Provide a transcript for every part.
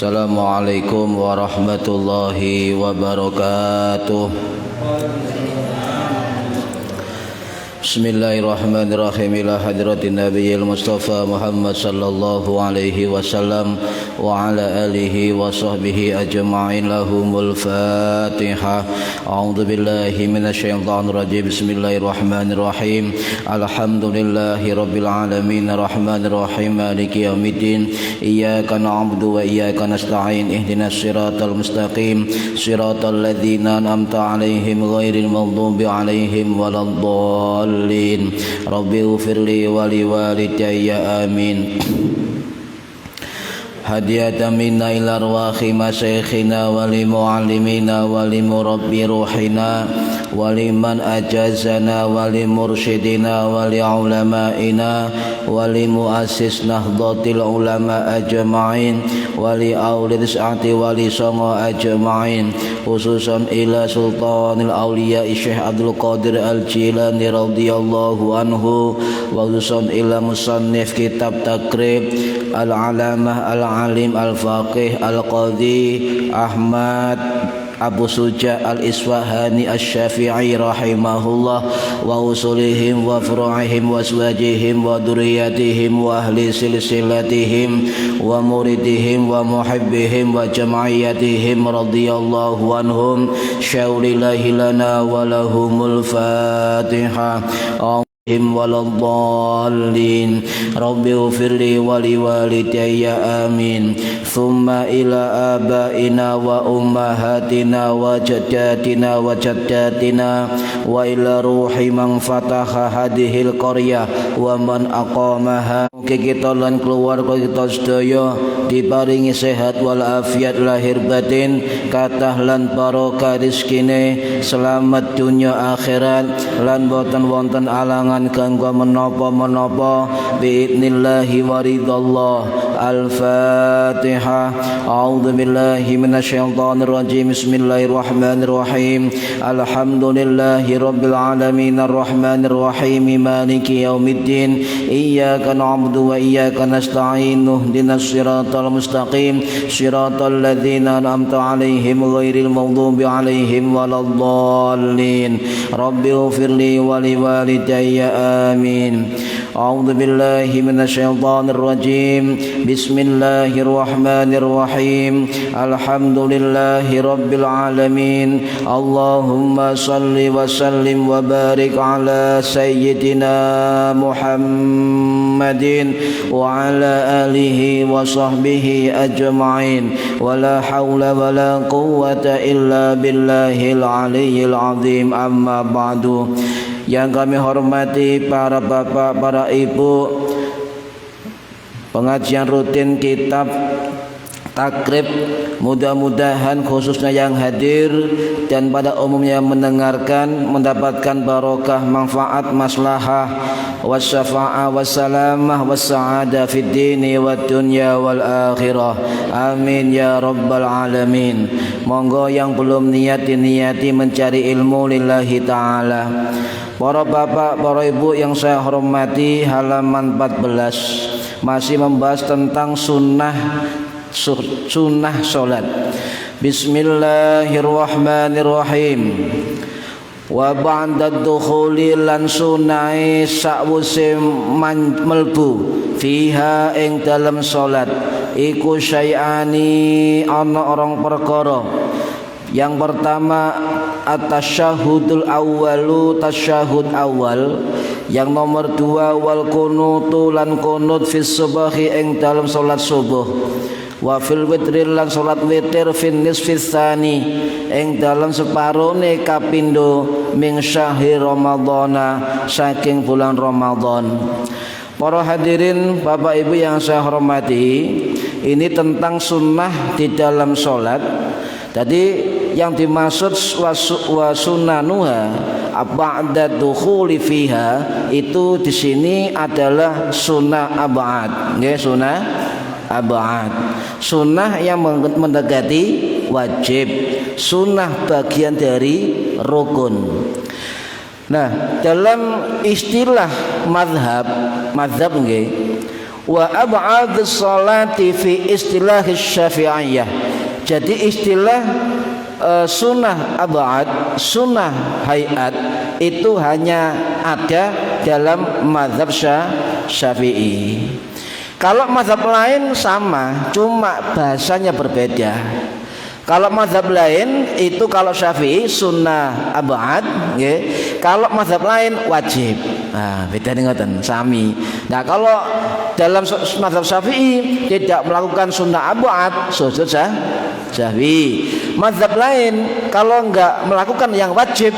Assalamualaikum warahmatullahi wabarakatuh. Bismillahirrahmanirrahim. Ila hadratin nabiyil mustafa Muhammad sallallahu alaihi wasallam wa ala alihi wa sahbihi ajma'in. Lahumul Fatihah. A'udzu billahi minasyaitonir rajim. Bismillahirrahmanirrahim. Alhamdulillahi rabbil alamin arrahmanir rahim maliki yaumiddin. Iyyaka na'budu wa iyyaka nasta'in. Ihdinas siratal mustaqim. Siratal ladzina an'amta 'alaihim ghairil maghdubi 'alaihim waladdallin. Rabbi ufirli wali walidayya amin. Hadiyatan minna ila arwahi masyayikhina wali muallimina wali murabbi ruhina wali man ajazana wali mursyidina wali ulamaina wali muassis nahdlatil ulama ajma'in wali aulid sa'ati wali songo ajma'in, khususan ila sultanil awliya Syekh Abdul Qadir Al-Jilani radhiyallahu anhu, wa khususan ila musannif kitab takrib al-alamah al-alim al-faqih al-qadhi Ahmad Abu Suja al-Isfahani asy-Syafi'i rahimahullah, wa usulihim wa furu'ihim wa aswajihim wa duriyatihim wa ahli silsilatihim wa muridihim wa muhibbihim wa jama'iyatihim radhiyallahu anhum. Syaulillahi lana wa lahumul Fatihah. Waladdallin. Rabbi ufirli wali walidayya amin. Thumma ila abaina wa ummahatina wa jaddatina wa jaddatina wa ila ruhi man fataha hadhil qaryah wa man aqamaha. Kita lan keluarga kita sedaya diparingi sehat wal afiat lahir batin, kathah lan barokah rezekine, selamat dunya akhirat, lan boten wonten alangan kanggo menapa-menapa biidnillahi waridallah. Al-Fatihah. A'udzu billahi minasyaitonir rajim. Bismillahirrahmanirrahim. Alhamdulillahi rabbil alamin arrahmanir rahim maliki yaumiddin. Iyyaka na'budu wa iyyaka nasta'in. Ihdinas siratal mustaqim. Siratal ladzina an'amta 'alaihim ghairil maghdubi 'alaihim waladdallin. Rabbi ighfirli wa liwalidayya amin. A'udzu billahi minasyaitonir rajim. Bismillahirrahmanirrahim. Alhamdulillahi rabbil alamin. Allahumma salli wa sallim wa barik ala sayyidina Muhammadin wa ala alihi wa sahbihi ajma'in. Wa la hawla wa la quwwata illa billahil aliyyil azim. Amma ba'du. Yang kami hormati para bapak, para ibu, pengajian rutin kitab takrib, mudah-mudahan khususnya yang hadir dan pada umumnya mendengarkan mendapatkan barokah, manfaat, maslahah, wasyafa'ah, wassalamah, wassa'adah fid dini wad dunya wal akhirah. Amin ya rabbal alamin. Monggo yang belum niati mencari ilmu lillahi ta'ala. Para bapak, para ibu yang saya hormati, halaman 14 masih membahas tentang sunnah solat. Bismillahirrahmanirrahim. Wa ba'da dukhuli lan sunai sakwuse melbu fiha ing dalam solat iku syai'ani ana orang perkara. Yang pertama at-tasyahudul awwalu, tasyahud awal. Yang nomor dua wal kunutu lan kunut fis subahi ing dalam salat subuh. Wa fil witri lan salat witir fin nisfis tsani ing dalam separone kapindo ming syahri ramadhana saking bulan Ramadan. Para hadirin Bapak Ibu yang saya hormati, ini tentang sunnah di dalam salat. Tadi yang dimaksud wa sunanuha ba'da dukhuli fiha itu di sini adalah sunnah ab'ad, nggih, sunnah ab'ad, sunnah yang mendekati wajib, sunnah bagian dari rukun. Nah, dalam istilah mazhab nggih, wa ab'adus salati fi istilah Syafi'iyah. Jadi istilah sunnah ab'ad, sunnah hayat itu hanya ada dalam mazhab Syafi'i. Kalau mazhab lain sama, cuma bahasanya berbeda. Kalau mazhab lain itu kalau Syafi'i sunnah ab'ad, nggih. Kalau mazhab lain wajib. Nah, beda ngoten, sami. Nah, kalau dalam mazhab Syafi'i tidak melakukan sunnah ab'ad, sujud sahwi. Mazhab lain kalau enggak melakukan yang wajib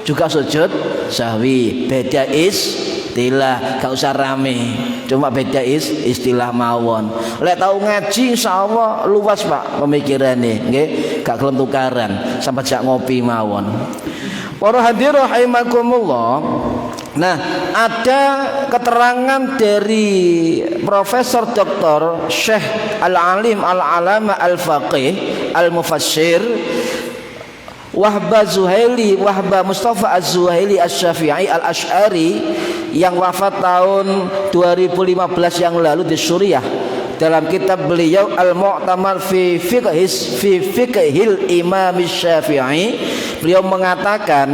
juga sujud sahwi. Beda istilah, gak usah rame. Cuma beda istilah mawon. Lek tahu ngaji insyaallah luas Pak pemikirane, nggih. Gak kelem tukaran, sampai jak ngopi mawon. Para hadirin rahimakumullah. Nah, ada keterangan dari Profesor Dr. Syekh Al-Alim Al-Alama Al-Faqih Al-Mufassir Wahba Mustafa Az-Zuhaili Asy-Syafi'i Al-Asy'ari yang wafat tahun 2015 yang lalu di Suriah. Dalam kitab beliau Al-Mu'tamar fi Fiqhil Imam Syafi'i, beliau mengatakan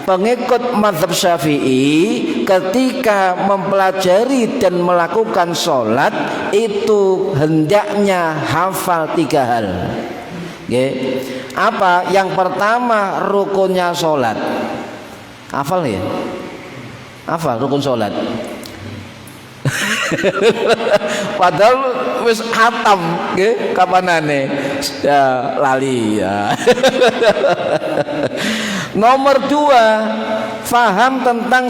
pengikut mazhab Syafi'i ketika mempelajari dan melakukan sholat itu hendaknya hafal 3 hal. Okay. Apa? Yang pertama rukunnya sholat. Hafal ya? Hafal rukun sholat. Padahal wis hatam, nggih, kapanane ya lali ya. Nomor 2, faham tentang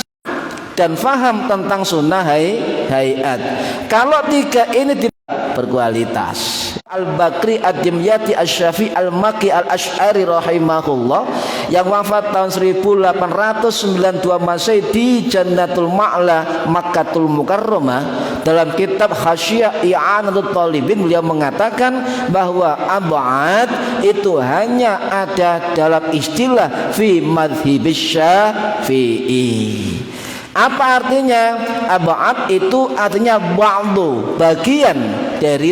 dan faham tentang sunnah hayat. Kalau 3 ini berkualitas. Al-Bakri Ad-Dimyati Asy-Syafi'i Al-Makki Al-Asy'ari rahimahullah yang wafat tahun 1892 Masehi di Jannatul Ma'la Makkatul Mukarramah, dalam kitab Hasyiah I'anatul Talibin beliau mengatakan bahwa ab'ad itu hanya ada dalam istilah fi madhhibis Syafi'i. Apa artinya? Ab'ad itu artinya ba'du, bagian dari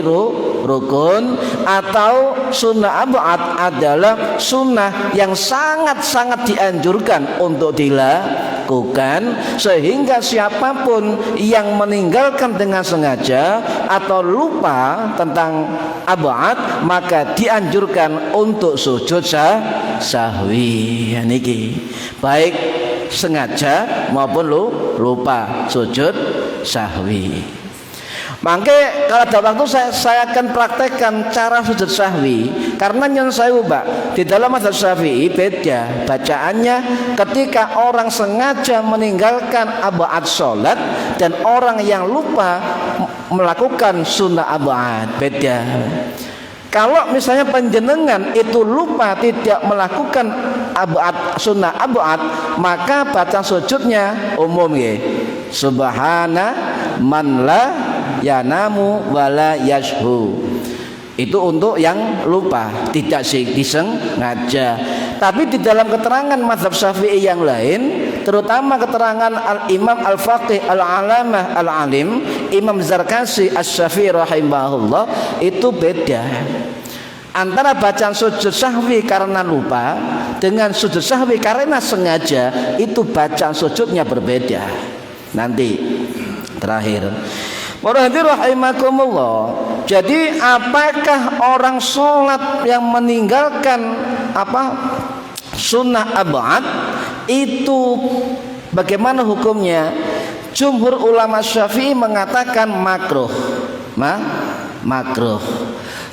rukun, atau sunnah ab'ad adalah sunnah yang sangat-sangat dianjurkan untuk dilakukan, sehingga siapapun yang meninggalkan dengan sengaja atau lupa tentang ab'ad maka dianjurkan untuk sujud sahwi. Niki baik sengaja maupun lupa sujud sahwi. Mangke kalau ada waktu saya akan praktekkan cara sujud sahwi, karena nyon saya Pak, di dalam mazhab Syafi'i beda bacaannya ketika orang sengaja meninggalkan ab'ad sholat dan orang yang lupa melakukan sunnah ab'ad, beda. Kalau misalnya panjenengan itu lupa tidak melakukan ab'ad, sunnah ab'ad, maka bacaan sujudnya umum ya. Subhana man la yanamu wala yashu. Itu untuk yang lupa, tidak disengaja. Tapi di dalam keterangan mazhab Syafi'i yang lain, terutama keterangan Al-Imam Al-Faqih Al-Alamah Al-Alim Imam Zarkasi Asy-Syafi'i rahimahullah, itu beda antara bacaan sujud sahwi karena lupa dengan sujud sahwi karena sengaja. Itu bacaan sujudnya berbeda. Nanti terakhir, rahimakumullah. Jadi apakah orang sholat yang meninggalkan sunnah ab'ad itu bagaimana hukumnya? Jumhur ulama Syafi'i mengatakan makruh. Makruh.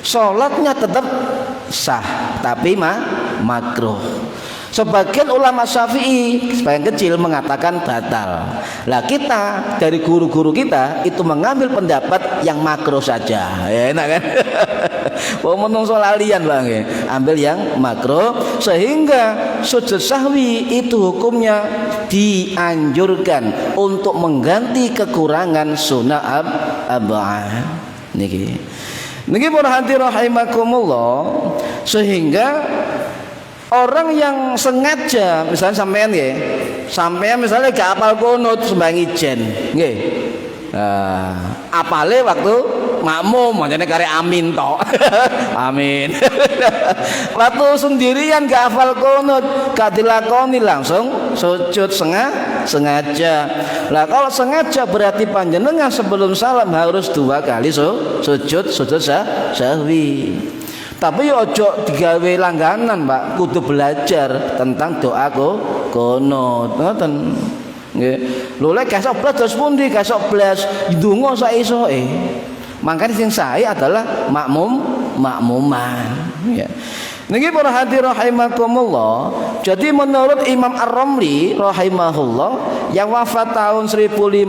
Sholatnya tetap sah tapi makruh. Sebagian ulama Syafi'i sebagian kecil mengatakan batal. Lah kita dari guru-guru kita itu mengambil pendapat yang makro saja. Ya, enak kan? Wong menungso lalian Bang, ambil yang makro sehingga sujud sahwi itu hukumnya dianjurkan untuk mengganti kekurangan sunnah ab'ad. Niki para hadirin rahimakumullah, sehingga orang yang sengaja misalnya sampean misalnya gak apal kunut sembahyang ijen nggih. Apale waktu makmum maknane kare amin tok. Amin. Waktu sendirian gak hafal kunut, gak dilakoni langsung sujud sengaja. Lah kalau sengaja berarti panjenengan sebelum salam harus 2 kali sujud sahwi. Tapi yo ojo digawe langganan, Pak. Kudu belajar tentang doa kunut. Ngoten. Nggih. Lho lek kesok blas terus pundi? Kesok blas ndonga sak isoke. Makanya sing sae adalah makmuman. Ya. Niki para hadirin rahimakumullah. Jadi menurut Imam Ar-Ramli rahimahullah yang wafat tahun 1596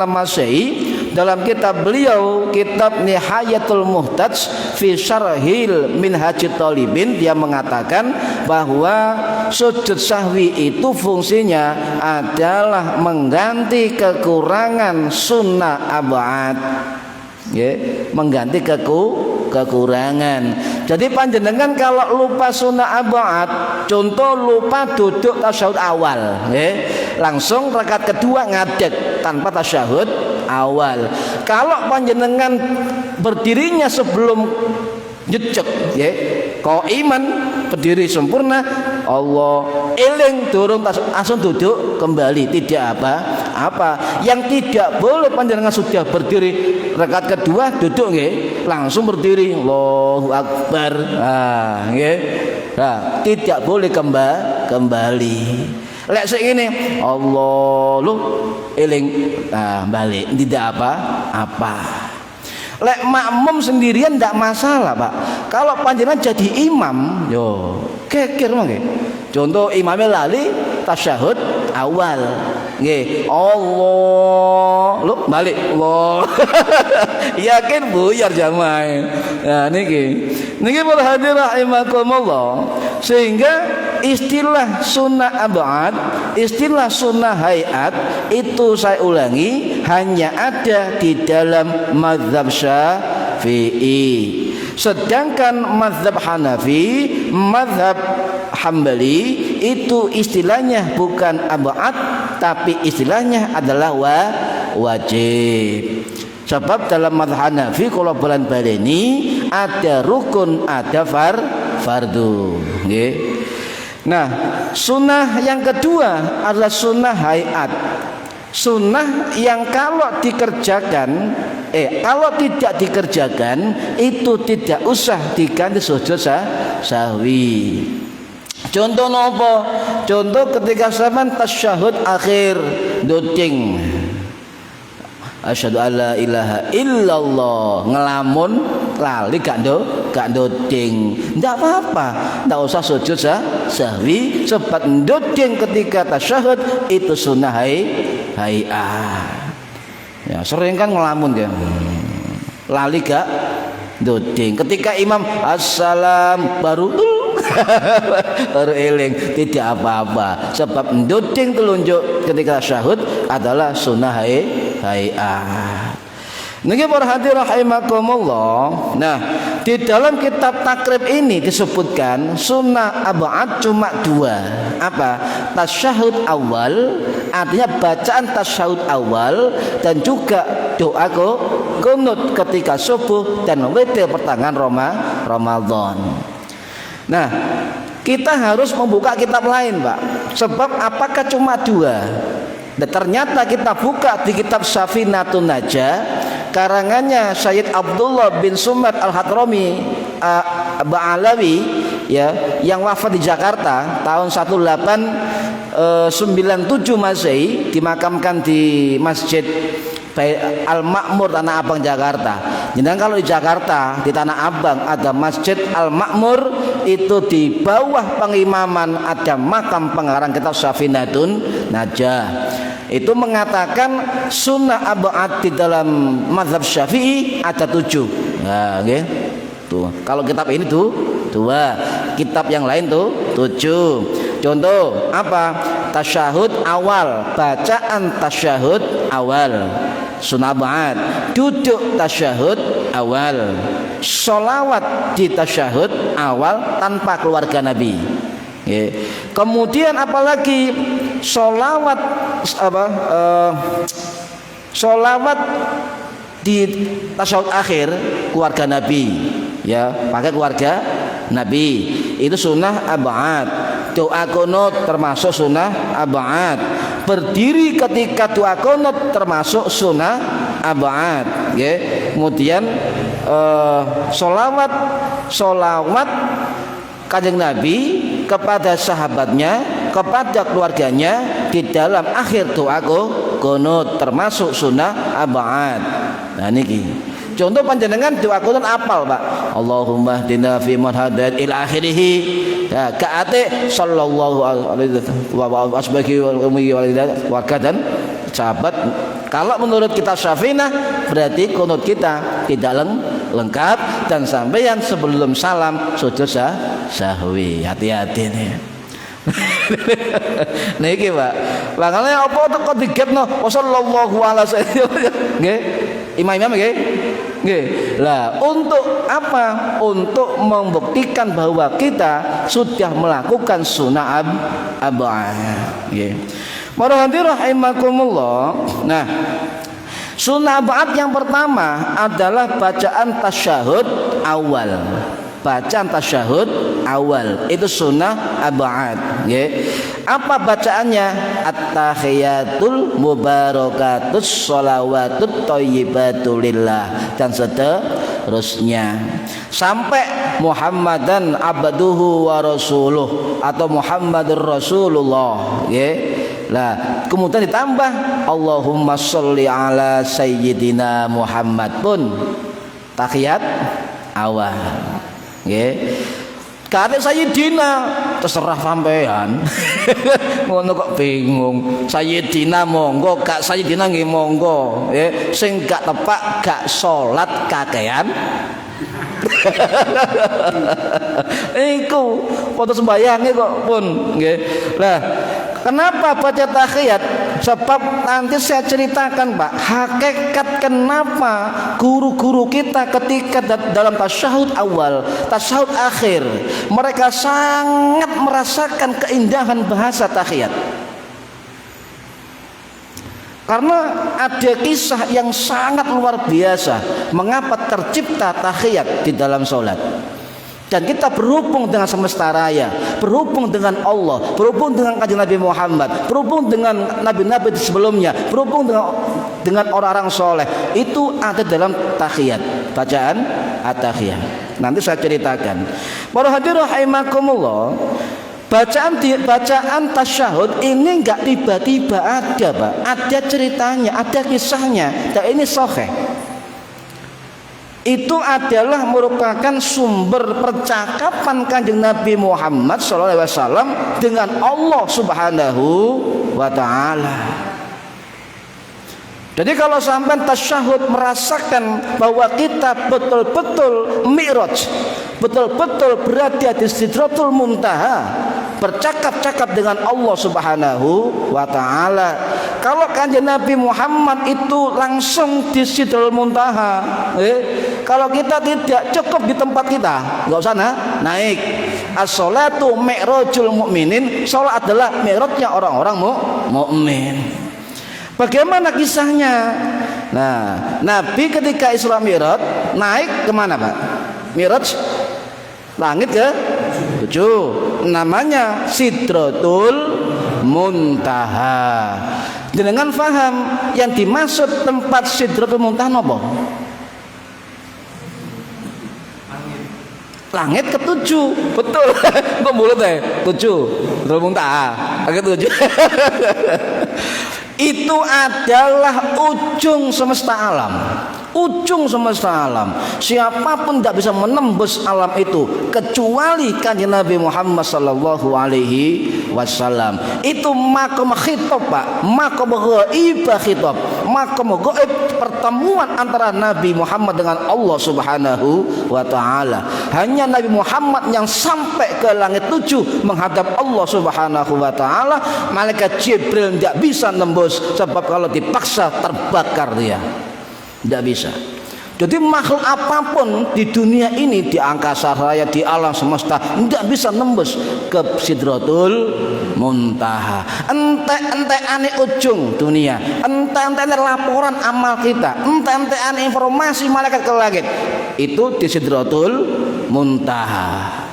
Masehi, dalam kitab beliau kitab Nihayatul Muhtaj fi Syarhil Minhajit Thalibin, dia mengatakan bahwa sujud sahwi itu fungsinya adalah mengganti kekurangan sunnah ab'ad. Ya, mengganti kekurangan. Jadi panjenengan kalau lupa sunnah ab'ad, contoh lupa duduk tasyahud awal, ya, langsung rakaat kedua ngadeg tanpa tasyahud awal. Kalau panjenengan berdirinya sebelum jejak, ya, qaiman berdiri sempurna, Allah eling durung langsung duduk kembali, tidak apa-apa. Yang tidak boleh panjenengan sudah berdiri rakaat kedua duduk nggih, langsung berdiri Allahu Akbar. Nggih. Nah, tidak boleh kembali. Lek sik ngene, Allah lu eling balik, tidak apa-apa. Lek makmum sendirian tidak masalah, Pak. Kalau panjenengan jadi imam, yo kekir mangke. Contoh imamnya lali tasyahud awal. Nggih, Allah, lu balik. Allah. Yakin buyar jamaah. Nah niki para hadirin rahimakumullah. Sehingga istilah sunnah ab'ad, istilah sunnah hayat itu saya ulangi hanya ada di dalam mazhab Syafi'i. Sedangkan mazhab Hanafi, mazhab Hambali itu istilahnya bukan ab'ad tapi istilahnya adalah wajib. Sebab dalam mazhab Hanafi kalau bulan baleni ada rukun, ada fardu. Nggih. Nah, sunnah yang kedua adalah sunnah hayat. Sunnah yang kalau dikerjakan, kalau tidak dikerjakan itu tidak usah diganti sujud sahwi. Contoh nopo? Contoh ketika sampean tasyahud akhir duding, asyhadu alla ilaha illallah, ngelamun lali gak duding, ndak apa-apa, ndak usah sujud sahwi. Sebab duding ketika tasyahud itu sunnah hayat. Ya, sering kan ngelamun ya, lali gak duding. Ketika imam assalam baru eling, tidak apa-apa. Sebab duding telunjuk ketika tasyahud adalah sunnah hayat. Niki para hadirin rahimakumullah. Nah, di dalam kitab takrib ini disebutkan sunnah ab'ad cuma 2. Apa? Tasyahud awal, artinya bacaan tasyahud awal, dan juga doa kunut ketika subuh dan witir pertengahan Ramadan. Nah, kita harus membuka kitab lain, Pak. Sebab apakah cuma 2? Dan ternyata kita buka di kitab Safinatun Najah karangannya Sayyid Abdullah bin Sumad Al-Hadrami Ba'alawi, ya, yang wafat di Jakarta tahun 1897 Masehi, dimakamkan di Masjid Al-Makmur Tanah Abang Jakarta. Jadi kalau di Jakarta di Tanah Abang ada Masjid Al-Makmur, itu di bawah pengimaman ada makam pengarang kitab Safinatun Najah. Itu mengatakan sunnah ab'ad di dalam mazhab Syafi'i ada 7. Nah, okay. Tuh. Kalau kitab ini tuh 2, kitab yang lain tuh 7. Contoh apa? Tasyahud awal, bacaan tasyahud awal, sunnah ab'ad. Duduk tasyahud awal, sholawat di tasyahud awal tanpa keluarga Nabi. Okay. Kemudian apalagi sholawat sholawat di tasyahud akhir keluarga Nabi, ya pakai keluarga Nabi, itu sunnah ab'ad. Doa qunut termasuk sunnah ab'ad. Berdiri ketika doa qunut termasuk sunnah ab'ad, ya. Kemudian sholawat Kanjeng Nabi kepada sahabatnya, kepada keluarganya di dalam akhir doa qunut termasuk sunnah ab'ad. Nah niki contoh panjenengan doa qunut apal Pak. Allahumma hdina fi man hadait ila akhirih. Ya kaate sallallahu alaihi wa dan sahabat. Kalau menurut kita Syafi'ah berarti qunut kita tidak lengkap dan sampeyan sebelum salam sujud sahwi. Hati-hati nih. Niki Pak. Makanya apa kok digetno sallallahu alaihi wasallam nggih. Imam-imam nggih. Nggih. Lah, untuk apa? Untuk membuktikan bahwa kita sudah melakukan sunnah ab'ad. Nggih. Para hadirin rahimakumullah. Nah, sunnah ab'ad yang pertama adalah bacaan tasyahud awal. Bacaan tasyahud awal itu sunnah ab'ad, nggih. Apa bacaannya? At-tahiyatul mubarakatus sholawatut thayyibatul lillah dan seterusnya sampai Muhammadan abduhu wa rasuluh atau Muhammadur Rasulullah, nggih. Lah, kemudian ditambah Allahumma sholli ala sayyidina Muhammad pun tahiyat awal. Nggih. Kate sayyidina terserah sampean. Ngono kok bingung. Sayyidina monggo, gak sayyidina nggih monggo. Nggih, sing gak tepak gak salat kakean. Iku foto sembayange kok pun nggih. Lah, kenapa baca tahiyat? Sebab nanti saya ceritakan Pak, hakikat kenapa guru-guru kita ketika dalam tasyahud awal, tasyahud akhir, mereka sangat merasakan keindahan bahasa tahiyat. Karena ada kisah yang sangat luar biasa mengapa tercipta tahiyat di dalam sholat. Dan kita berhubung dengan semesta raya, berhubung dengan Allah, berhubung dengan Kanjeng Nabi Muhammad, berhubung dengan nabi-nabi sebelumnya, berhubung dengan orang-orang soleh. Itu ada dalam tahiyat, bacaan at-tahiyat. Nanti saya ceritakan. Para hadirin rahimakumullah, bacaan tasyahud ini enggak tiba-tiba ada, Pak. Ada ceritanya, ada kisahnya. Dan ini sahih. Itu adalah merupakan sumber percakapan Kanjeng Nabi Muhammad SAW dengan Allah Subhanahu wa Ta'ala. Jadi kalau sampai tasyahud merasakan bahwa kita betul-betul mi'raj, betul-betul berada di Sidratul Muntaha, bercakap-cakap dengan Allah Subhanahu wa Ta'ala. Kalau Kanjeng Nabi Muhammad itu langsung di Sidratul Muntaha, kalau kita tidak cukup di tempat kita, nggak usah naik. As-sholatu mi'rajul mu'minin. Sholat adalah mi'rajnya orang-orang mukmin. Bagaimana kisahnya? Nah, Nabi ketika Isra Mi'raj naik kemana Pak? Mi'raj langit ke 7. Namanya Sidratul Muntaha. Dengan faham yang dimaksud tempat Sidratul Muntaha napa? Langit ke-7. Betul. Kok mulut 7. Sidratul Muntaha. Langit 7. Itu adalah ujung semesta alam. Ujung semesta alam. Siapapun tidak bisa menembus alam itu kecuali kanjeng Nabi Muhammad sallallahu alaihi wasallam. Itu maqam khitab, Pak. Maqam ghaibah khitab. Maqam gaib pertemuan antara Nabi Muhammad dengan Allah Subhanahu wa taala. Hanya Nabi Muhammad yang sampai ke langit 7 menghadap Allah Subhanahu wa taala. Malaikat Jibril tidak bisa nembus, sebab kalau dipaksa terbakar dia. Tidak bisa. Jadi makhluk apapun di dunia ini, di angkasa raya, di alam semesta, tidak bisa nembus ke Sidratul Muntaha. Ente-enteane ujung dunia, ente-enteane laporan amal kita, ente-enteane informasi malaikat ke langit, itu di Sidratul Muntaha.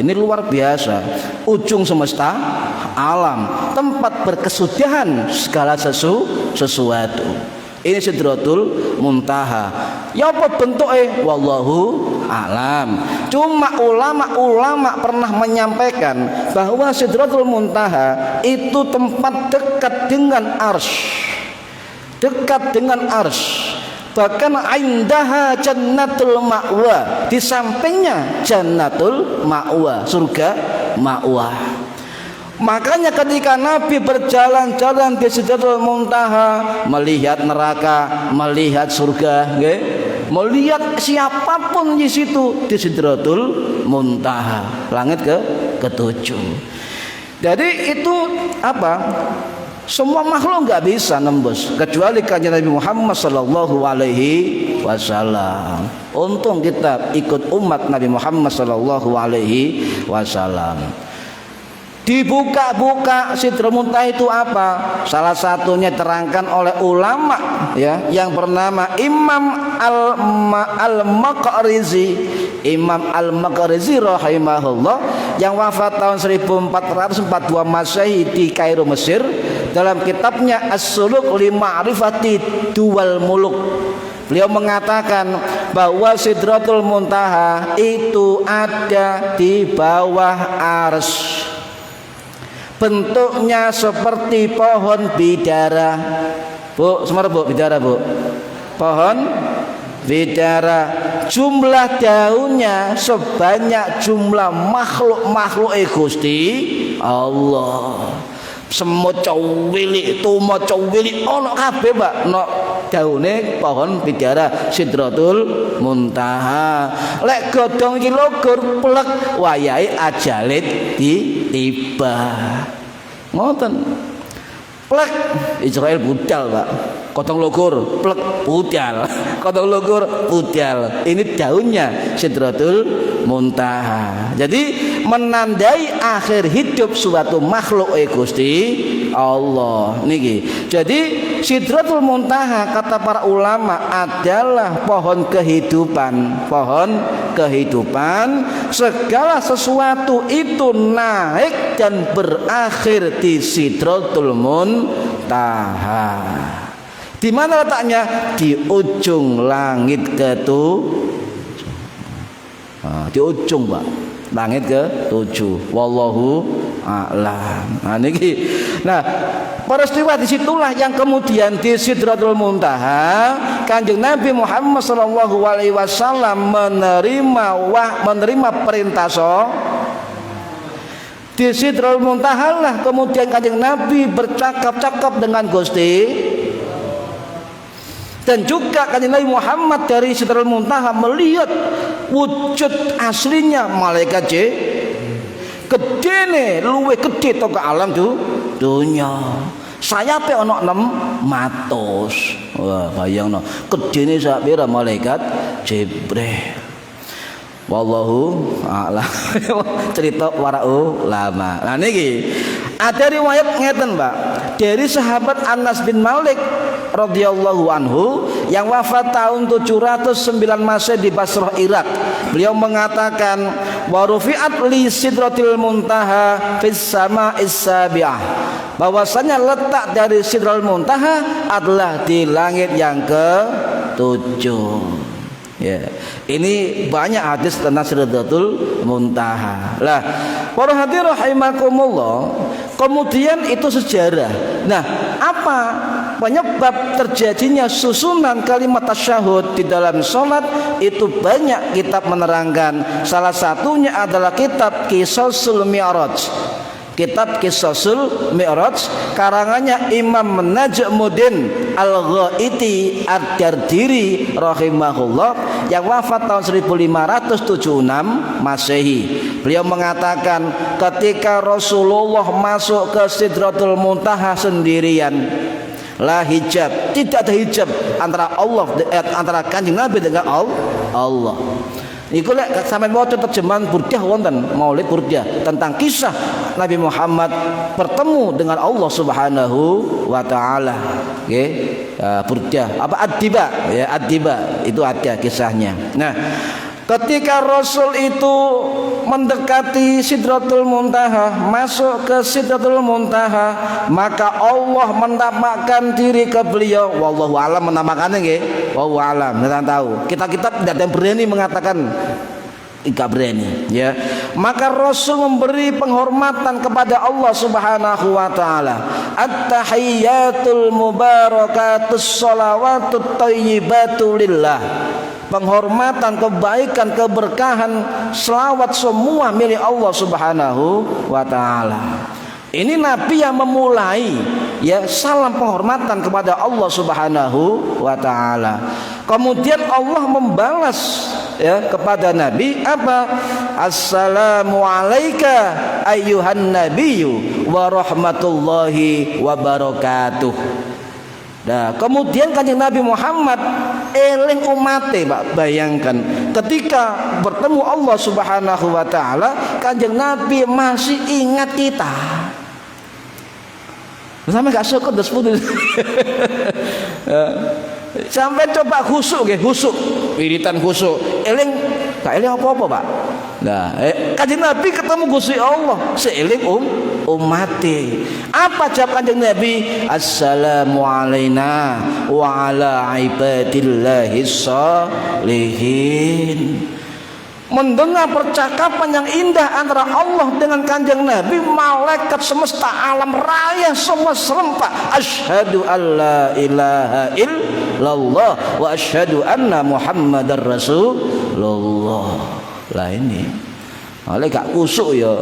Ini luar biasa. Ujung semesta alam, tempat berkesudahan segala sesuatu. Ini Sidratul Muntaha. Ya apa bentuknya? Wallahu a'lam. Cuma ulama-ulama pernah menyampaikan bahwa Sidratul Muntaha itu tempat dekat dengan arsy. Dekat dengan arsy. Bahkan indaha jannatul ma'wa. Di sampingnya jannatul ma'wa, surga ma'wa. Makanya ketika Nabi berjalan-jalan di Sidratul Muntaha, melihat neraka, melihat surga, melihat siapapun di situ di Sidratul Muntaha, langit ke-7. Jadi itu apa? Semua makhluk nggak bisa nembus kecuali kanjeng Nabi Muhammad sallallahu alaihi wasallam. Untung kita ikut umat Nabi Muhammad sallallahu alaihi wasallam. Dibuka-buka Sidratul Muntaha itu apa? Salah satunya terangkan oleh ulama ya, yang bernama Imam Al-Maqrizi. Imam Al-Maqrizi rahimahullah yang wafat tahun 1442 Masehi di Kairo, Mesir, dalam kitabnya As-Suluk li Ma'rifati Duwal Muluk. Beliau mengatakan bahwa Sidratul Muntaha itu ada di bawah arsy. Bentuknya seperti pohon bidara. Bu, semar bu, bidara bu. Pohon bidara. Jumlah daunnya sebanyak jumlah makhluk Gusti Allah. Semut cowili, tuma cowili, ono kabeh Pak. No daune pohon bidara Sidratul Muntaha. Lek godhong iki logor plek wayahe ajalit tiba. Ngoten. Plek Israel budal, Pak. Godhong logor plek budal. Godhong logor budal. Ini daunnya Sidratul Muntaha. Jadi menandai akhir hidup suatu makhluk Gusti Allah niki. Jadi Sidratul Muntaha kata para ulama adalah pohon kehidupan. Pohon kehidupan. Segala sesuatu itu naik dan berakhir di Sidratul Muntaha. Di mana letaknya? Di ujung langit di ujung Pak, langit ke-7. Wallahu a'lam. Nah, peristiwa disitulah yang kemudian di Sidratul Muntaha Kanjeng Nabi Muhammad sallallahu alaihi wasallam menerima perintah di Sidratul Muntaha lah kemudian Kanjeng Nabi bercakap-cakap dengan Gusti. Dan juga kanjeng Nabi Muhammad dari Sidratul Muntaha melihat wujud aslinya malaikat gedene, luwih gede to ke alam dunya. Sayape ana 600. Wah, bayangno gedene sak pira malaikat Jibril. Wallahu a'lam. Cerita para ulama. Nah niki ada riwayat ngeten, Mbak, dari sahabat Anas bin Malik radhiyallahu anhu yang wafat tahun 709 Masehi di Basrah, Irak. Beliau mengatakan wa rufi'at li Sidratil Muntaha fis sama'is sabi'ah, bahwasanya letak dari Sidratul Muntaha adalah di langit yang ke-7. Ya, ini banyak hadis tentang Sidratul Muntaha. Lah, para hadirin rahimakumullah, kemudian itu sejarah. Nah, Apa penyebab terjadinya susunan kalimat tasyahud di dalam sholat? Itu banyak kitab menerangkan. Salah satunya adalah kitab Qisasul Mi'raj. Kitab Qisasul Mi'raj karangannya Imam Najmuddin Al-Ghaiti Ad-Dardiri rahimahullah yang wafat tahun 1576 Masehi. Beliau mengatakan ketika Rasulullah masuk ke Sidratul Muntaha sendirian, la hijab, tidak ada hijab antara Kanjeng Nabi dengan Allah. Iku lek sampeyan maca terjemahan Burdah wonten Maulid Burdah tentang kisah Nabi Muhammad bertemu dengan Allah Subhanahu wa taala. Nggih, Burdah apa Ad-Diba ya, Ad-Diba itu ada kisahnya. Nah, ketika Rasul itu mendekati Sidratul Muntaha, masuk ke Sidratul Muntaha, maka Allah menampakkan diri ke beliau. Wallahu alam menampakkannya nggih. Wallahu alam, tidak tahu. Kita tidak ada yang berani mengatakan enggak berani ya. Maka Rasul memberi penghormatan kepada Allah Subhanahu wa taala. At-tahiyyatul mubarakatus shalawatut thayyibatu lillah. Penghormatan, kebaikan, keberkahan, selawat semua milik Allah Subhanahu wa taala. Ini Nabi yang memulai ya salam penghormatan kepada Allah Subhanahu wa taala. Kemudian Allah membalas ya kepada Nabi apa? Assalamu alayka ayyuhan nabiyyu wa rahmatullahi wa barakatuh. Nah, kemudian Kanjeng Nabi Muhammad eling umate, Pak. Bayangkan ketika bertemu Allah Subhanahu wa taala, Kanjeng Nabi masih ingat kita. Sampai gak syukur dos putus. Sampai coba khusuk nggih, khusuk. Wiritan khusuk. Eling gak eling apa-apa, Pak. Nah, Kanjeng Nabi ketemu Gusti Allah, seeling umati. Apa jawab Kanjeng Nabi? Assalamu alaina wa ala ibadillahis sholihin. Mendengar percakapan yang indah antara Allah dengan Kanjeng Nabi, malaikat semesta alam raya semua serempak. Asyhadu alla ilaha illallah wa asyhadu anna Muhammadar Rasulullah. Lah ini malaikat kusuk ya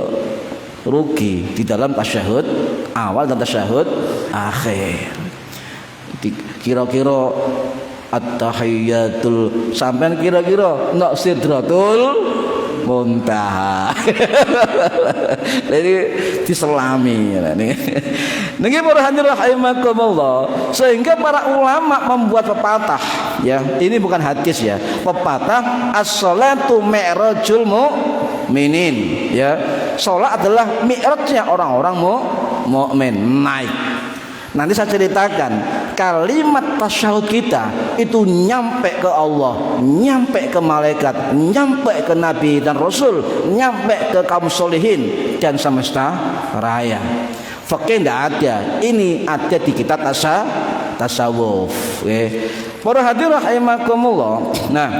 rugi di dalam tasyahud awal dan tasyahud akhir. Kira-kira at-tahiyyatul sampean kira-kira nak Sidratul Muntaha. Jadi diselami niki para hadirin rahimakumullah. Sehingga para ulama membuat pepatah ya. Ini bukan hadis ya. Pepatah as-shalatu mi'rajul mu'minin ya. Salat adalah mi'rajnya orang-orang mukmin, naik. Nanti saya ceritakan kalimat tasyahud kita itu nyampe ke Allah, nyampe ke malaikat, nyampe ke Nabi dan Rasul, nyampe ke kaum solihin dan semesta raya. Fakih tidak ada, ini ada di kitab tasawuf. Para hadirin rahimakumullah. Nah,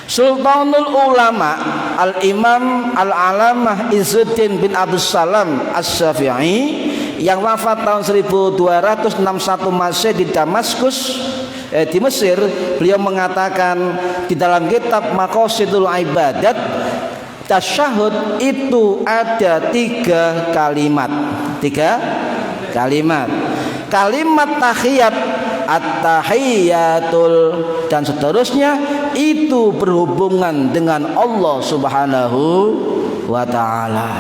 Sultanul Ulama Al-Imam Al-Alamah Izzuddin bin Abdus Salam As-Syafi'i yang wafat tahun 1261 Masehi di Damaskus di Mesir, beliau mengatakan di dalam kitab Maqasidul Ibadat, tasyahud itu ada 3 kalimat. 3 kalimat. Kalimat tahiyat, at-tahiyyatul dan seterusnya itu berhubungan dengan Allah Subhanahu wa taala.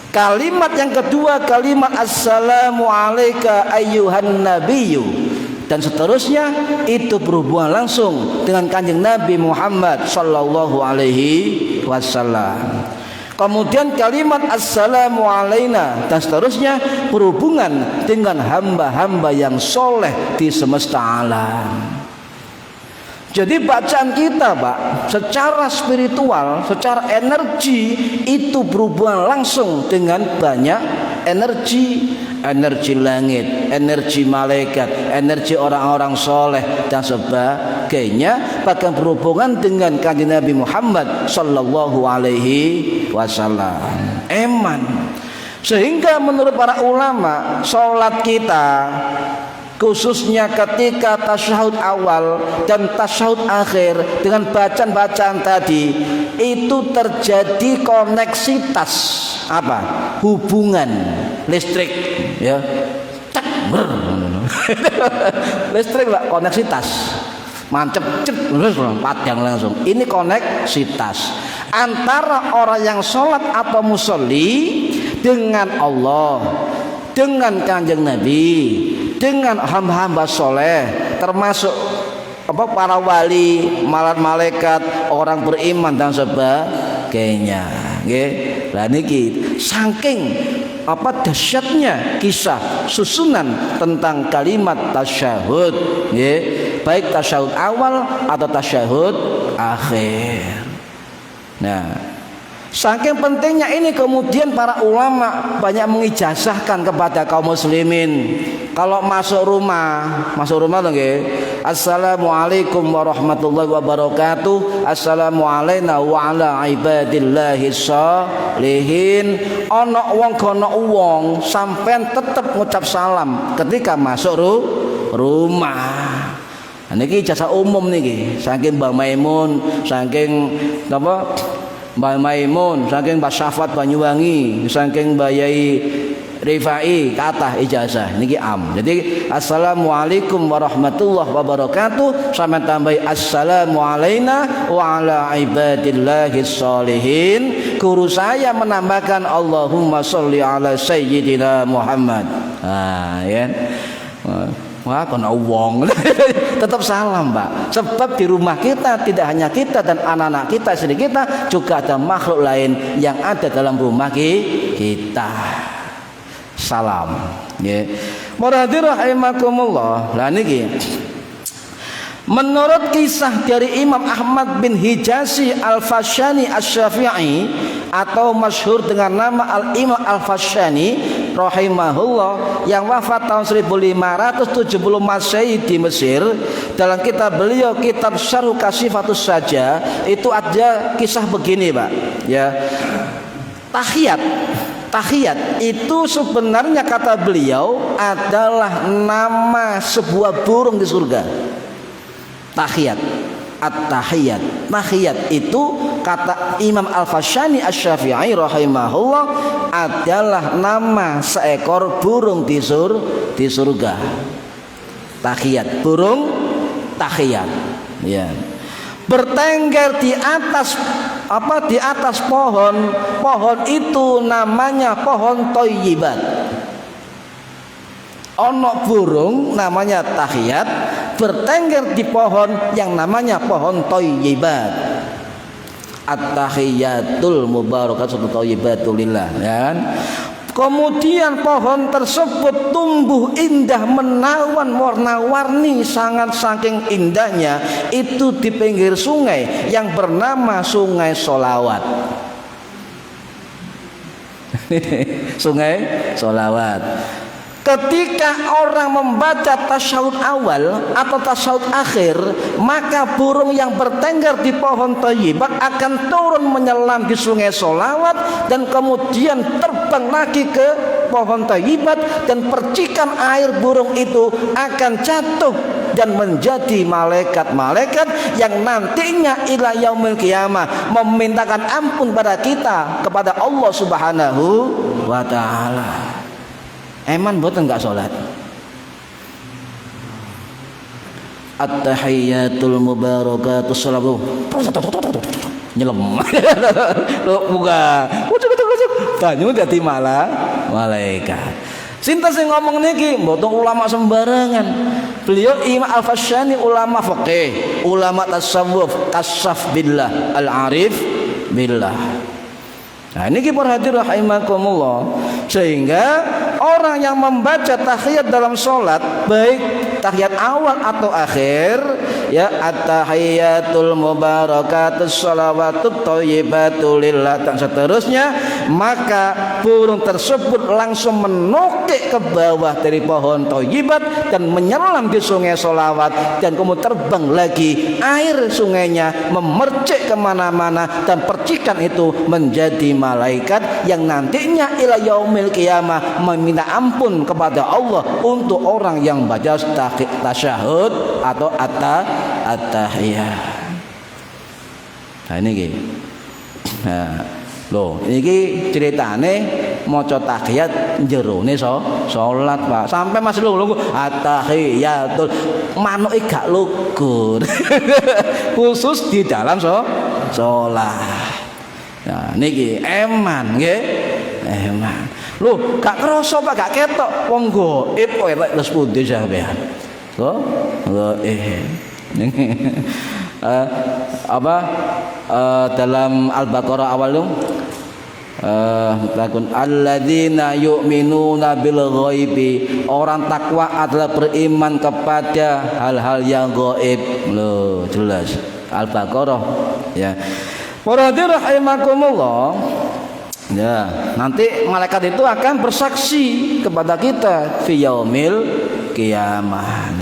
Kalimat yang kedua kalimat assalamu alayka ayyuhan nabiyyu dan seterusnya itu berhubungan langsung dengan Kanjeng Nabi Muhammad sallallahu alaihi wasallam. Kemudian kalimat assalamu alaina dan seterusnya berhubungan dengan hamba-hamba yang soleh di semesta alam. Jadi bacaan kita, Pak, secara spiritual, secara energi itu berhubungan langsung dengan banyak energi, energi langit, energi malaikat, energi orang-orang soleh dan sebagainya, bahkan berhubungan dengan Kanjeng Nabi Muhammad sallallahu alaihi wasallam. Eman. Sehingga menurut para ulama, sholat kita khususnya ketika tasyahud awal dan tasyahud akhir dengan bacaan-bacaan tadi itu terjadi koneksitas apa? Hubungan listrik, ya. Cek, listrik lah, koneksitas. Mancep cep padang langsung. Ini koneksitas antara orang yang sholat atau musolli dengan Allah, dengan kanjeng Nabi, dengan hamba-hamba soleh, termasuk para wali, malaikat, orang beriman dan sebagainya. Nggih. Lah niki saking dahsyatnya kisah susunan tentang kalimat tasyahud, nggih, baik tasyahud awal atau tasyahud akhir. Nah, saking pentingnya ini kemudian para ulama banyak mengijazahkan kepada kaum muslimin. Kalau masuk rumah loh nggih. Assalamualaikum warahmatullahi wabarakatuh. Assalamualaikum wa ala ibadillahi sholihin. Ana wong kono wong sampean tetep ngucap salam ketika masuk rumah. Niki ijazah umum niki, saking Mbah Maimun, saking napa? Mbah Maimun, saking Mbah Syafat Banyuwangi, saking Mbah Yai Rifai kathah ijazah niki am. Jadi assalamualaikum warahmatullahi wabarakatuh sampai tambahi assalamu alaina wa ala ibadillahi sholihin. Guru saya menambahkan Allahumma sholli ala sayyidina Muhammad. Ya. Wah, kono wong. Tetap salam, Pak. Sebab di rumah kita tidak hanya kita dan anak-anak kita, istri kita, juga ada makhluk lain yang ada dalam rumah kita. Salam. Nggih. Muradir rahimakumullah. Lah niki. Menurut kisah dari Imam Ahmad bin Hijazi Al-Fashani Asy-Syafi'i atau masyhur dengan nama Al-Imam Al-Fashani rahimahullah yang wafat tahun 1570 Masehi di Mesir, dalam kitab beliau kitab Syarh Kasifatus Saja itu ada kisah begini, Pak, ya. Tahiyat itu sebenarnya kata beliau adalah nama sebuah burung di surga. Tahiyat, at-tahiyat. Tahiyat itu kata Imam Al-Fashani Asy-Syafi'i rahimahullah adalah nama seekor burung di surga. Tahiyat, burung tahiyat. Ya. Bertengger di atas di atas pohon. Pohon itu namanya pohon thayyibat. Ono burung namanya tahiyat bertengger di pohon yang namanya pohon thayyibat. At-tahiyatul mubarakatuh thayyibatulillah, ya kan? Kemudian pohon tersebut tumbuh indah menawan warna-warni, sangat saking indahnya itu di pinggir sungai yang bernama Sungai Sholawat. Sungai Sholawat. Ketika orang membaca tasyahud awal atau tasyahud akhir, maka burung yang bertengger di pohon thayyibat akan turun menyelam di Sungai Sholawat dan kemudian terbang lagi ke pohon thayyibat, dan percikan air burung itu akan jatuh dan menjadi malaikat-malaikat yang nantinya ila yaumil qiyamah memintakan ampun pada kita kepada Allah Subhanahu wa taala. Eman boten enggak salat. At-tahiyatul mubarakatus salamu. Nyelem. Buka. Ucuk. Banyu dadi malaikat. Sinten sing ngomong niki mboten ulama sembarangan. Beliau Imam Al-Fashani ulama fikih, ulama tasawuf, kasaf billah, al-arif billah. Nah, ini perhatian rahimakumullah. Sehingga orang yang membaca tahiyat dalam sholat, baik tahiyat awal atau akhir, ya at-tahiyatul mubarakatus shalawatut thayyibatu lillah dan seterusnya, maka burung tersebut langsung menukik ke bawah dari pohon thayyibat dan menyelam di sungai sholawat, dan kemudian terbang lagi, air sungainya memercik kemana-mana, dan percikan itu menjadi malaikat yang nantinya ila yaumil qiyamah meminta ampun kepada Allah untuk orang yang baca tasyahud atau at-tahiyat. Nah ini ki. Nah, loh, ini ceritane maca tahiyat jerone salat, Pak. Sampai Mas lho at-tahiyatul manuke gak lugur. Khusus di dalam salat. Nah niki eman nggih. Eman. Loh, gak kerasa Pak, gak ketok wong gaib kok elek terus pundi sampean. Loh, dalam Al-Baqarah awal dong. Takun alladzina yu'minuna bil ghaibi, orang takwa adalah beriman kepada hal-hal yang gaib. Loh, jelas Al-Baqarah ya. Para rahimakumullah. Ya, nanti malaikat itu akan bersaksi kepada kita fi yaumil qiyamah.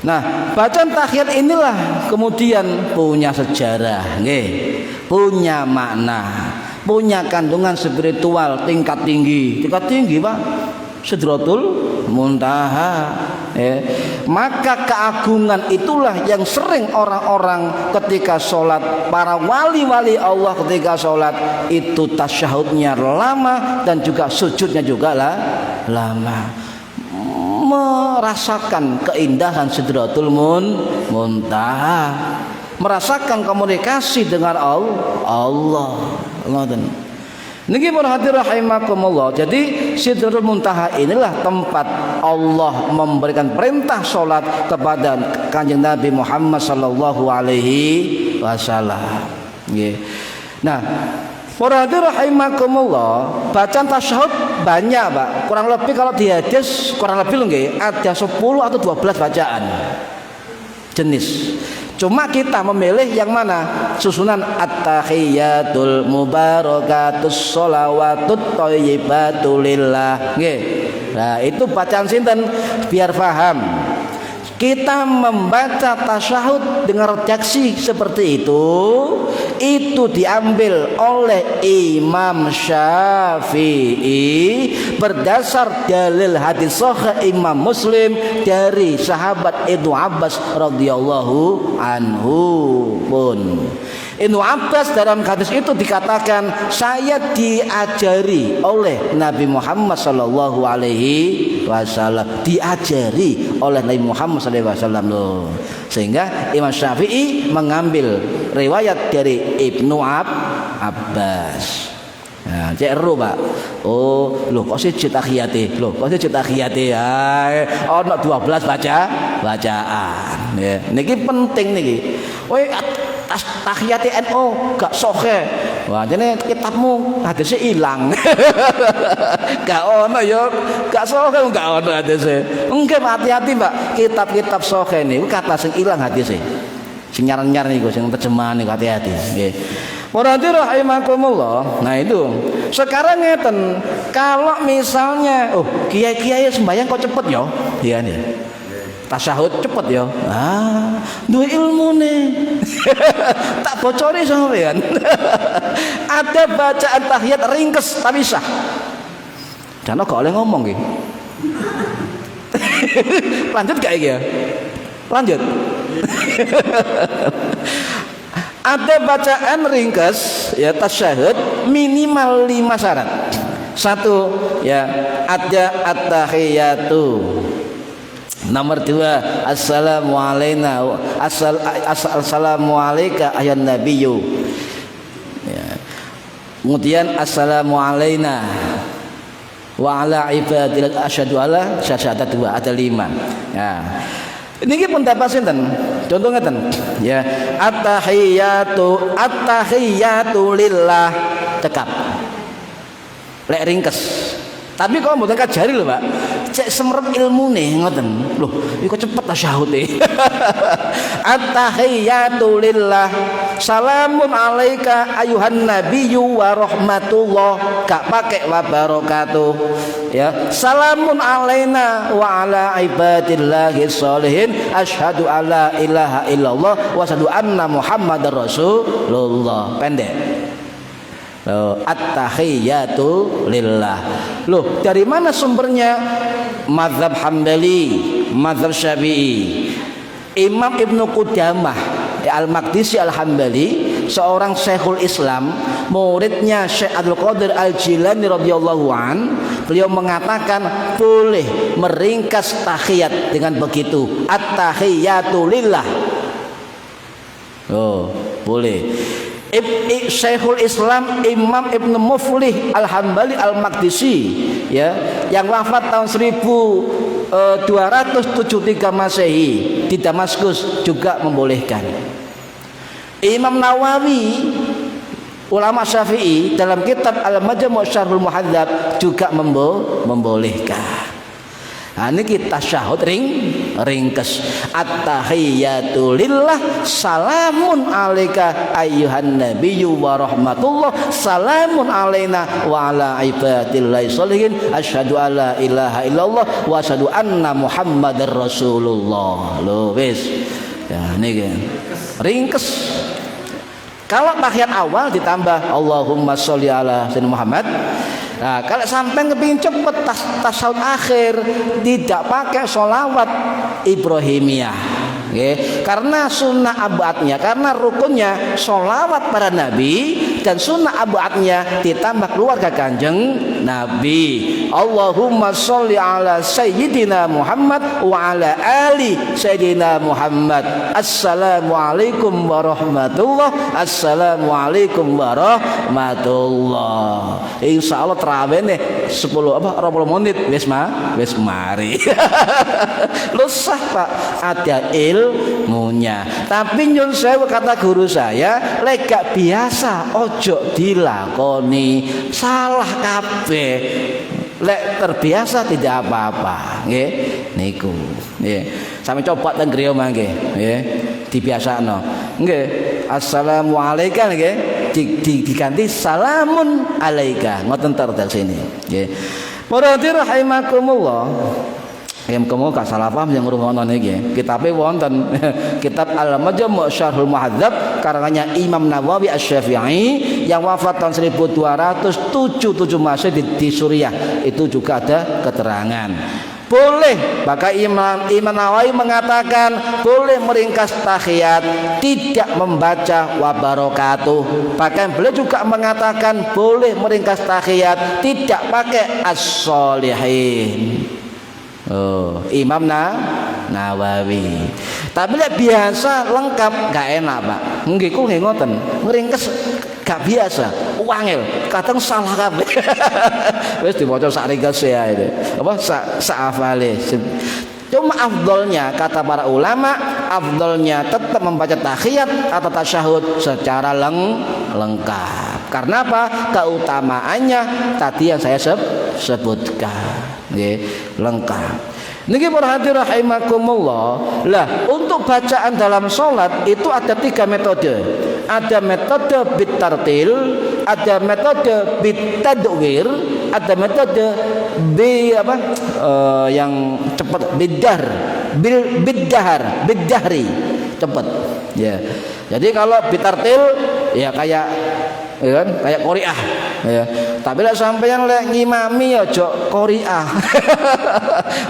Nah, bacaan tahiyat inilah kemudian punya sejarah, nggih, punya makna, punya kandungan spiritual tingkat tinggi Pak, Sidratul Muntaha. Maka keagungan itulah yang sering orang-orang ketika sholat, para wali-wali Allah ketika sholat itu tasyahudnya lama dan juga sujudnya juga lama, merasakan keindahan Sidratul Muntaha, merasakan komunikasi dengan Allah. Niki para hadirin rahimakumullah. Jadi Sidratul Muntaha inilah tempat Allah memberikan perintah salat kepada Kanjeng Nabi Muhammad sallallahu alaihi wasallam. Nggih. Nah, para hadirin rahimakumullah, bacaan tasyahud banyak, Pak. Kurang lebih kalau di hadis kurang lebih nggih ada 10 atau 12 bacaan jenis. Cuma kita memilih yang mana? Susunan at-tahiyatul mubarakatus sholawatut thayyibatu lillah. Nggih. Nah, itu bacaan sinten biar paham. Kita membaca tasyahud dengan redaksi seperti itu diambil oleh Imam Syafi'i berdasar dalil hadis sahih Imam Muslim dari sahabat Ibnu Abbas radhiyallahu anhu pun. Ibnu Abbas dalam hadis itu dikatakan, saya diajari oleh Nabi Muhammad sallallahu alaihi wasallam, diajari oleh Nabi Muhammad sallallahu alaihi wasallam loh. Sehingga Imam Syafi'i mengambil riwayat dari Ibnu Abbas. Nah, ceru Pak. Oh, lho kok siji tahiyate? Lho, kok siji tahiyate? Ono 12 bacaan. Ya, niki penting niki. Kowe tahiyate NU gak sahih. Wah, jane kitabmu hadise ilang. Gak ono ya, gak sahih gak ono hadise. Engke hati-hati, Pak. Kitab-kitab sahih niku kata sing ilang hadise. Sing nyar-nyar niku sing terjemahan niku hati-hati nggih. Para rahimakumullah. Nah itu. Sekarang ngeten, kalau misalnya kiai-kiai sembahyang kok cepet ya? Iya nih. Tasyahud cepet ya. Duwe ilmune. Tak bocori sampean. Ada bacaan tahiyat ringkes tapi sah. Jane gak oleh ngomong iki. Lanjut gak iki ya? Lanjut. Ada bacaan ringkas ya tasyahud minimal 5 syarat. 1 ya ada at-tahiyatu. Nomor 2 assalamu alaina assalamu alayka ayyan nabiyyu. Ya. Kemudian assalamu alaina wa ala ibadillah asyhadu alla syahadat 2 ada 5. Ya. Niki pendapat sinten? Contoh ngeten ya, at-tahiyatu lillah cekap. Lek ringkes. Tapi kok mboten kajari lho, Pak. cek semrep ilmune ngoten. Loh, iku cepet tasyahud e. At-tahiyatu lillah. Salamun alaika ayuhan nabiyyu wa rahmatullah. Gak pakai wa barakatuh. Ya, salamun alaina wa ala ibadillahi sholihin. Asyhadu alla ilaha illallah wa asyhadu anna muhammadar rasulullah. Pendek. At-tahiyatu lillah. Loh, dari mana sumbernya? Mazhab Hambali, mazhab Syafi'i. Imam Ibnu Qudamah Al-Maqdisi Al-Hambali, seorang Syekhul Islam, muridnya Syekh Abdul Qadir Al-Jilani radhiyallahu an, beliau mengatakan boleh meringkas tahiyat dengan begitu. At-tahiyatu lillah. Oh, boleh. Syekhul Islam Imam Ibnu Muflih Al-Hambali Al-Maqdisi, ya, yang wafat tahun 1273 Masehi di Damaskus juga membolehkan. Imam Nawawi ulama Syafi'i dalam kitab Al-Majmu' Syarhul Muhadzab juga membolehkan. Nah, ini kita tasyahud ringkes. At-tahiyatu lillah, salamun alaika ayyuhan nabiyyu wa rahmatullah, salamun alaina wa ala ibadillahi sholihin, asyhadu alla ilaha illallah wa asyhadu anna muhammadar rasulullah. Loh wis. Ya niki ringkes. Kalau tahiyat awal ditambah Allahumma sholli ala sayyidina Muhammad. Nah, kalau sampai kepingin cepet tasawuf akhir tidak pakai sholawat Ibrahimiyah. Okay. Karena sunnah abuatnya, karena rukunnya sholawat para nabi, dan sunnah abuatnya ditambah keluarga kanjeng Nabi. Allahumma sholli ala sayyidina Muhammad wa ala ali sayyidina Muhammad. Assalamualaikum warahmatullah. Assalamualaikum warahmatullah. Insyaallah terawih nih 10 menit wis mari. Lusah Pak, ada ilmunya. Tapi nyun sewu kata guru saya, lek gak biasa ojo dilakoni, salah kabeh. Lek terbiasa tidak apa-apa, nggih. Niku. Nggih. Sampe coba teng griya mangke, nggih. Dibiasakno. Nggih. Assalamualaikum nggih. Diganti salamun alaika. Ngoten ter sini, nggih. Para rahimakumullah. Kamu gak salah paham yang ngrungokno niki. Kitabe wonten kitab Al-Majmu' Syarhul Muhadzab karangannya Imam Nawawi Asy-Syafi'i yang wafat tahun 1277 Masehi di Suriah. Itu juga ada keterangan. Boleh, maka Imam Nawawi mengatakan boleh meringkas tahiyat, tidak membaca wa barakatuh. Bahkan beliau juga mengatakan boleh meringkas tahiyat, tidak pakai as-sholihin. Oh, Imam Nawawi. Tapi lek biasa lengkap gak enak, Pak. Nggih ku ngoten. Ngringkes gak biasa, wangel, kadang salah kabeh. Wis diwaca sak ringkes ya itu. Apa sak afale. Cuma afdolnya kata para ulama, afdolnya tetap membaca tahiyat atau tasyahud secara lengkap. Karena apa? Keutamaannya tadi yang saya sebutkan. Nggih, lengkap. Niki para hadirin rahimakumullah. Lah, untuk bacaan dalam salat itu ada 3 metode. Ada metode bitartil, ada metode bitadwir, ada metode yang cepat bidahri cepat. Ya. Jadi kalau bitartil ya kayak qoriah ya. Tapi lek sampeyan lek ngimami ya aja qoriah.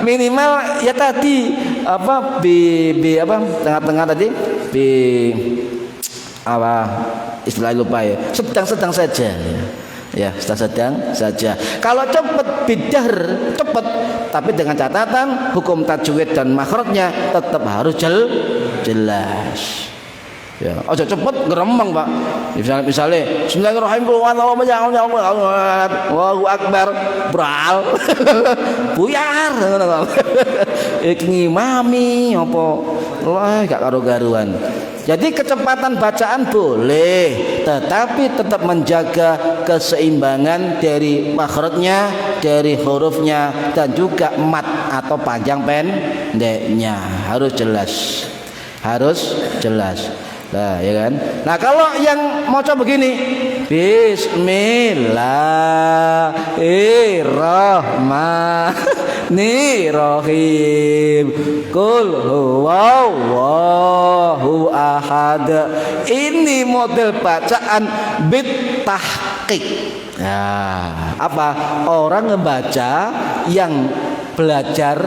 Minimal ya tadi tengah-tengah tadi istilah lupa ya. Sedang-sedang saja ya, sedang saja. Kalau cepat bidar cepat, tapi dengan catatan hukum tajwid dan makhrajnya tetap harus jelas. Ya, aja cepet ngeremeng, Pak. Misalnya Bismillahirrahmanirrahim, Allahu akbar, bral. Buyar ngono. Iki ngimami apa? Wah, gak karo-garuan. Jadi kecepatan bacaan boleh, tetapi tetap menjaga keseimbangan dari makhrajnya, dari hurufnya, dan juga mat atau panjang pendeknya harus jelas. Harus jelas. Nah, ya kan? Nah, kalau yang mau coba begini, Bismillahirrahmanirrahim. Qul huwallahu ahad. Ini model bacaan bitahqiq. Nah, apa? Orang ngebaca yang belajar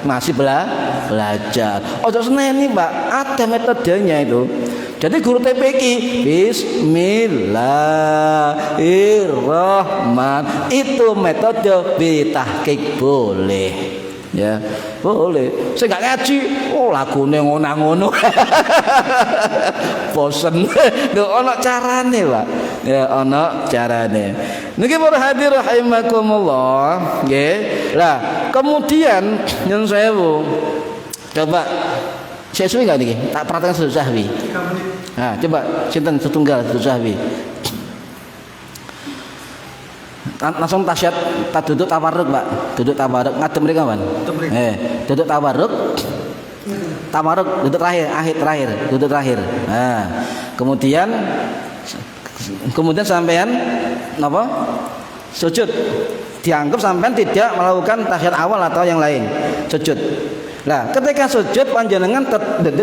masih belajar. Ojo seneni, Mbak. Ada metodenya itu. Jadi guru TPQ Bismillahirrahmanirrahim itu metode bitahqiq boleh. Ya, boleh. Saya enggak ngaji, lagune ngono-ngono. Bosen. Lho ana carane, Pak. Ya ana carane. Niki para hadir rahimakumullah, nggih. Lah, kemudian nyun sewu. Coba saya suwi enggak niki? Tak praktekkan Sujud Sahwi. Nah, coba sinten setunggal Sujud Sahwi. Langsung tasyad, tak duduk tawarruk, Pak. Duduk tawarruk ngadem mriki kawan. Duduk tawarruk. Tawarruk duduk terakhir, duduk terakhir. Nah, kemudian sampean napa? Sujud. Dianggap sampean tidak melakukan tasyad awal atau yang lain. Sujud. Nah, ketika sujud panjenengan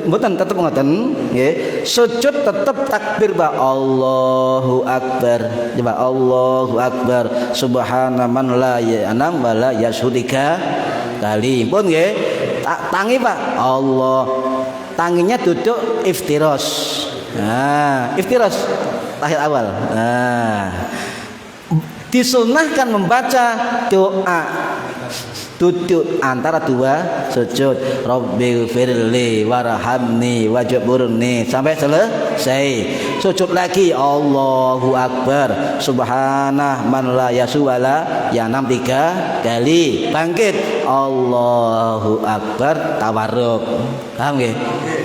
mboten tetep ngoten, nggih. Sujud tetep takbir ba Allahu akbar. Coba Allahu akbar. Subhana man la yanam wa la yashudika kali. Pun nggih. Tangi Pak. Allah. Tanginya duduk iftiros. Nah, iftiros tahiyat awal. Nah. Disunahkan membaca doa duduk antara dua sujud. Rabbighfirli warhamni wajburni sampai selesai. Sujud lagi Allahu akbar. Subhanah man la yasuwala yanam 3 kali. Bangkit Allahu akbar tawarruk. Paham nggih?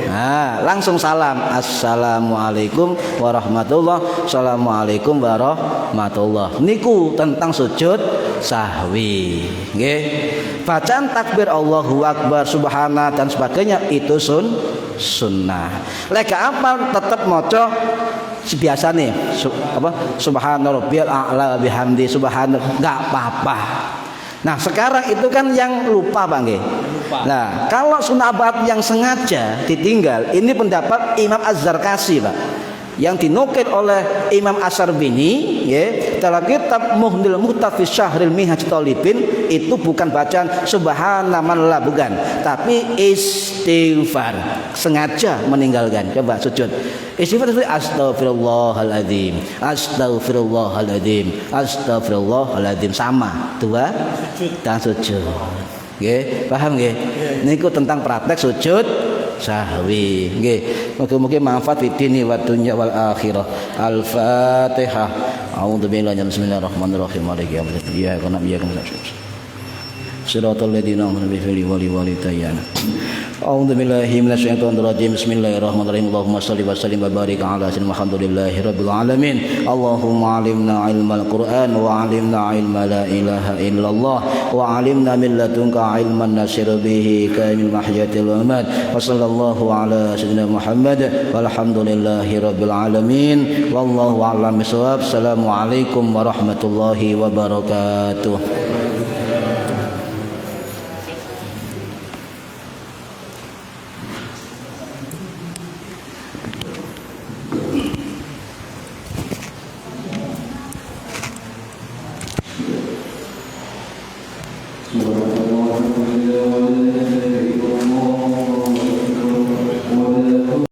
Nah, langsung salam. Assalamualaikum warahmatullah. Assalamualaikum warahmatullah. Niku tentang sujud sahwi. Nggih. Bacaan takbir Allahu akbar, subhana dan sebagainya itu sunnah. Lek apa tetap maca biasa nih subhana rabbiyal a'la bihamdi subhana enggak apa-apa. Nah, sekarang itu kan yang lupa, Pak nggih. Nah, kalau sunnah abad yang sengaja ditinggal, ini pendapat Imam Az-Zarkashi, Pak. Yang dinukil oleh Imam Asy-Syarbini, ya, dalam kitab Muhnil Muhtaf fi Syahril Minhaj Talibin, itu bukan bacaan subhanallah, bukan, tapi istighfar, sengaja meninggalkan. Coba sujud. Istighfar itu astaghfirullahaladzim, astaghfirullahaladzim, astaghfirullahaladzim, sama dua dan sujud. Nggih, paham nggih? Niku tentang praktek sujud sahwi. Nggih. Mugi-mugi manfaat fid dini wa dunya wal akhirah. Al-Fatihah. A'udzubillahi bismillahirrahmanirrahim. Maliki yaumiddin. Iyyaka na'budu wa iyyaka nasta'in. Shiratal ladzina an'amta 'alaihim ghairil maghdubi 'alaihim. A'udzubillahi minasyaitonir rajim. Bismillahirrahmanirrahim. Allahumma shalli wa sallim wa barik ala sayyidina Muhammadillahir rabbil alamin. Allahumma 'allimna 'ilmal Qur'an wa 'allimna 'ilma la ilaha illallah wa 'allimna min ladunka 'ilman nasir bihi kamil mahyatil ummad. Wa sallallahu ala sayyidina Muhammad walhamdulillahi rabbil alamin. Wallahu a'lam bishawab. Assalamualaikum warahmatullahi wabarakatuh.